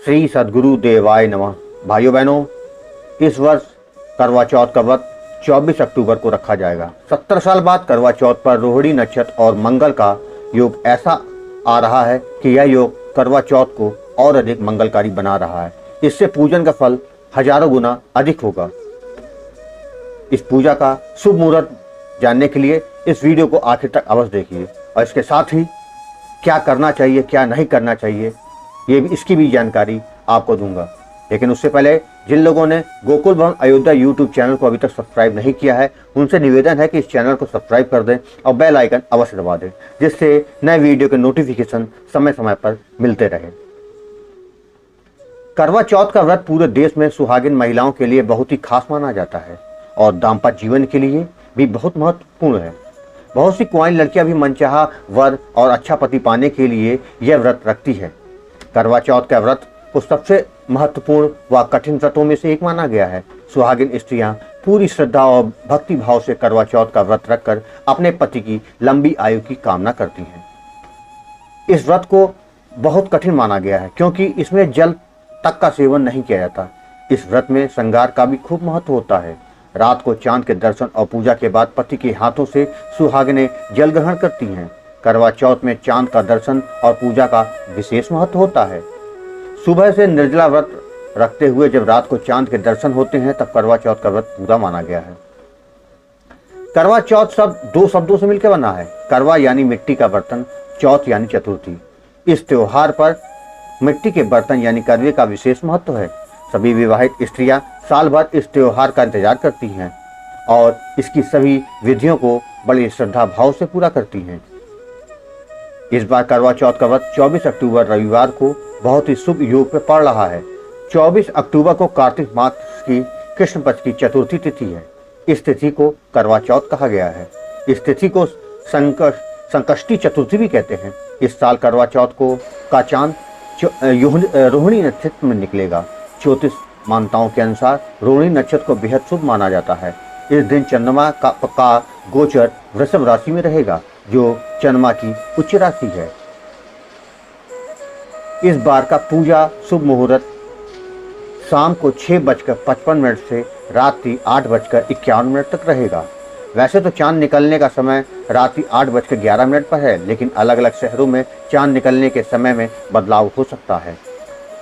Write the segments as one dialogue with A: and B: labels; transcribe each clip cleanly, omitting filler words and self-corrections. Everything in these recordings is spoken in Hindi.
A: श्री सद्गुरु देवाय नमः। भाइयों बहनों, इस वर्ष करवा चौथ का व्रत 24 अक्टूबर को रखा जाएगा। 70 साल बाद करवा चौथ पर रोहिणी नक्षत्र और मंगल का योग ऐसा आ रहा है कि यह योग करवा चौथ को और अधिक मंगलकारी बना रहा है। इससे पूजन का फल हजारों गुना अधिक होगा। इस पूजा का शुभ मुहूर्त जानने के लिए इस वीडियो को आखिर तक अवश्य देखिए और इसके साथ ही क्या करना चाहिए, क्या नहीं करना चाहिए, इसकी भी जानकारी आपको दूंगा। लेकिन उससे पहले जिन लोगों ने गोकुल भवन अयोध्या यूट्यूब चैनल को अभी तक सब्सक्राइब नहीं किया है, उनसे निवेदन है कि इस चैनल को सब्सक्राइब कर दें और बेल आइकन अवश्य दबा दें, जिससे नए वीडियो के नोटिफिकेशन समय समय पर मिलते रहे। करवा चौथ का व्रत पूरे देश में सुहागिन महिलाओं के लिए बहुत ही खास माना जाता है और दाम्पत्य जीवन के लिए भी बहुत महत्वपूर्ण है। बहुत सी कुंवारी लड़कियां भी मनचाहा वर और अच्छा पति पाने के लिए यह व्रत रखती है। करवा चौथ का व्रत को सबसे महत्वपूर्ण व कठिन व्रतों में से एक माना गया है। सुहागिन स्त्रियां पूरी श्रद्धा और भक्ति भाव से करवा चौथ का व्रत रखकर अपने पति की लंबी आयु की कामना करती हैं। इस व्रत को बहुत कठिन माना गया है क्योंकि इसमें जल तक का सेवन नहीं किया जाता। इस व्रत में श्रृंगार का भी खूब महत्व होता है। रात को चांद के दर्शन और पूजा के बाद पति के हाथों से सुहागिनें जल ग्रहण करती हैं। करवा चौथ में चांद का दर्शन और पूजा का विशेष महत्व होता है। सुबह से निर्जला व्रत रखते हुए जब रात को चांद के दर्शन होते हैं तब करवा चौथ का व्रत पूरा माना गया है। करवा चौथ शब्द दो शब्दों से मिलकर बना है। करवा यानी मिट्टी का बर्तन, चौथ यानी चतुर्थी। इस त्योहार पर मिट्टी के बर्तन यानी करवे का विशेष महत्व है। सभी विवाहित स्त्रियां साल भर इस त्योहार का इंतजार करती हैं और इसकी सभी विधियों को बड़ी श्रद्धा भाव से पूरा करती हैं। इस बार करवा चौथ का व्रत 24 अक्टूबर रविवार को बहुत ही शुभ योग पे पड़ रहा है। 24 अक्टूबर को कार्तिक मास की कृष्ण पक्ष की चतुर्थी तिथि है। इस तिथि को करवा चौथ कहा गया है। इस तिथि को संकष्टी चतुर्थी भी कहते हैं। इस साल करवा चौथ को का चांद रोहिणी नक्षत्र में निकलेगा। ज्योतिष मान्यताओं के अनुसार रोहिणी नक्षत्र को बेहद शुभ माना जाता है। इस दिन चंद्रमा का गोचर वृषभ राशि में रहेगा, जो चंद्रमा की उच्च राशि है। इस बार का पूजा शुभ मुहूर्त शाम को 6:55 से रात्रि 8:51 तक रहेगा। वैसे तो चांद निकलने का समय रात्रि 8:11 पर है, लेकिन अलग अलग शहरों में चांद निकलने के समय में बदलाव हो सकता है।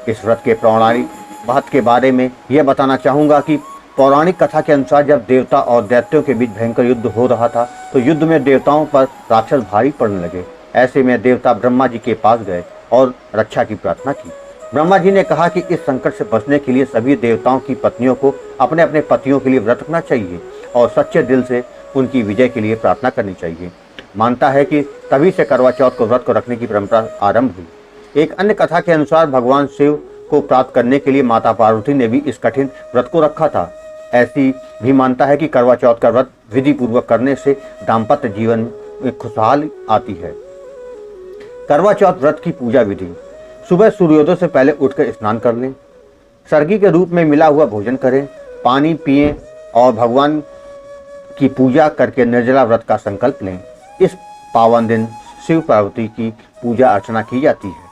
A: इस व्रत के पौराणिक महत्व के बारे में यह बताना चाहूँगा कि पौराणिक कथा के अनुसार जब देवता और दैत्यों के बीच भयंकर युद्ध हो रहा था तो युद्ध में देवताओं पर राक्षस भारी पड़ने लगे। ऐसे में देवता ब्रह्मा जी के पास गए और रक्षा की प्रार्थना की। ब्रह्मा जी ने कहा कि इस संकट से बचने के लिए सभी देवताओं की पत्नियों को अपने अपने पतियों के लिए व्रत रखना चाहिए और सच्चे दिल से उनकी विजय के लिए प्रार्थना करनी चाहिए। मानता है कि तभी से करवा चौथ को व्रत को रखने की परंपरा आरंभ हुई। एक अन्य कथा के अनुसार भगवान शिव को प्राप्त करने के लिए माता पार्वती ने भी इस कठिन व्रत को रखा था। ऐसी भी मानता है कि करवा चौथ का व्रत विधि पूर्वक करने से दाम्पत्य जीवन में खुशहाली आती है। करवा चौथ व्रत की पूजा विधि: सुबह सूर्योदय से पहले उठकर स्नान कर लें, सर्गी के रूप में मिला हुआ भोजन करें, पानी पिएं और भगवान की पूजा करके निर्जला व्रत का संकल्प लें। इस पावन दिन शिव पार्वती की पूजा अर्चना की जाती है।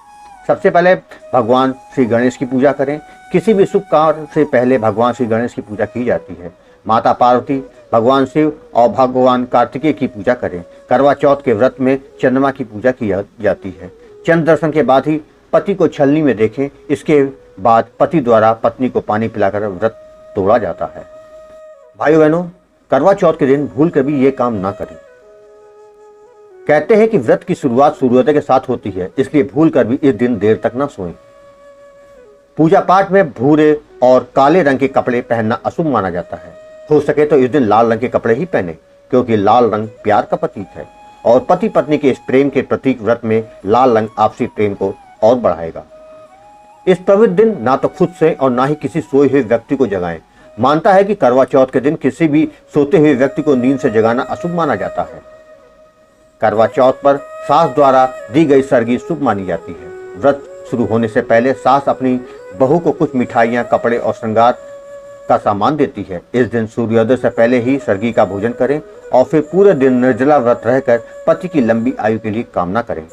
A: सबसे पहले भगवान श्री गणेश की पूजा करें। किसी भी शुभ कार्य से पहले भगवान श्री गणेश की पूजा की जाती है। माता पार्वती, भगवान शिव और भगवान कार्तिकेय की पूजा करें। करवा चौथ के व्रत में चंद्रमा की पूजा की जाती है। चंद्र दर्शन के बाद ही पति को छलनी में देखें। इसके बाद पति द्वारा पत्नी को पानी पिलाकर व्रत तोड़ा जाता है। भाइयों बहनों, करवा चौथ के दिन भूल कर भी ये काम ना करें। कहते हैं कि व्रत की शुरुआत सूर्योदय के साथ होती है, इसलिए भूल कर भी इस दिन देर तक ना सोएं। पूजा पाठ में भूरे और काले रंग के कपड़े पहनना अशुभ माना जाता है। हो सके तो इस दिन लाल रंग के कपड़े ही पहने, क्योंकि लाल रंग प्यार का प्रतीक है और पति पत्नी के इस प्रेम के प्रतीक व्रत में लाल रंग आपसी प्रेम को और बढ़ाएगा। इस पवित्र दिन ना तो खुद से और ना ही किसी सोए हुए व्यक्ति को जगाएं। मानता है कि करवा चौथ के दिन किसी भी सोते हुए व्यक्ति को नींद से जगाना अशुभ माना जाता है। करवा चौथ पर सास द्वारा दी गई सर्गी शुभ मानी जाती है। व्रत शुरू होने से पहले सास अपनी बहू को कुछ मिठाइयाँ, कपड़े और श्रृंगार का सामान देती है। इस दिन सूर्योदय से पहले ही सर्गी का भोजन करें और फिर पूरे दिन निर्जला व्रत रहकर पति की लंबी आयु के लिए कामना करें।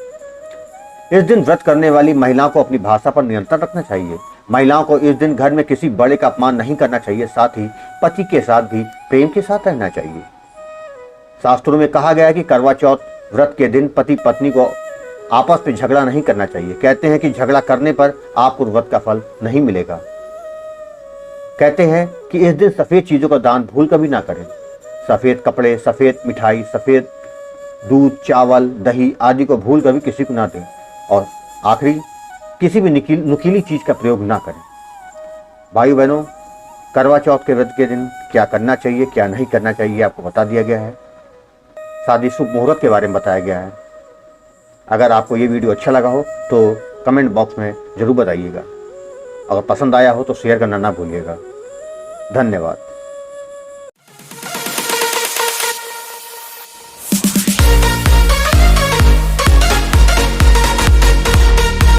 A: इस दिन व्रत करने वाली महिलाओं को अपनी भाषा पर नियंत्रण रखना चाहिए। महिलाओं को इस दिन घर में किसी बड़े का अपमान नहीं करना चाहिए, साथ ही पति के साथ भी प्रेम के साथ रहना चाहिए। शास्त्रों में कहा गया है कि करवा चौथ व्रत के दिन पति पत्नी को आपस में झगड़ा नहीं करना चाहिए। कहते हैं कि झगड़ा करने पर आपको व्रत का फल नहीं मिलेगा। कहते हैं कि इस दिन सफेद चीजों का दान भूल कभी ना करें। सफेद कपड़े, सफेद मिठाई, सफेद दूध, चावल, दही आदि को भूल कभी किसी को ना दें। और आखिरी, किसी भी नुकीली चीज का प्रयोग ना करें। भाई बहनों, करवा चौथ के व्रत के दिन क्या करना चाहिए, क्या नहीं करना चाहिए, आपको बता दिया गया है। साथ ही शुभ मुहूर्त के बारे में बताया गया है। अगर आपको ये वीडियो अच्छा लगा हो तो कमेंट बॉक्स में ज़रूर बताइएगा। अगर पसंद आया हो तो शेयर करना ना भूलिएगा। धन्यवाद।